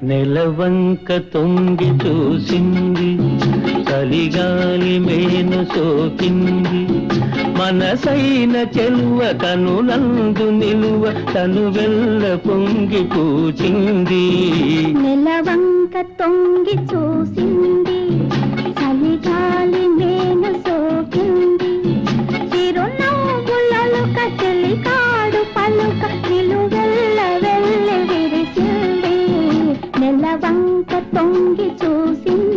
నెలవంక తొంగి చూసింది, చలిగాలి మేను సోకింది, మనసైన చెలువ కనులందు నిలువ తను వెల్ల పొంగి పూచింది. నెలవంక తొంగి చూసింది, చలిగాలి మేను సోకింది, చిరునవ్వులలుక చెలికాడు పలుక నిలువెల్ల వెళ్ళి విరిసింది. నెలవంక తొంగి చూసింది.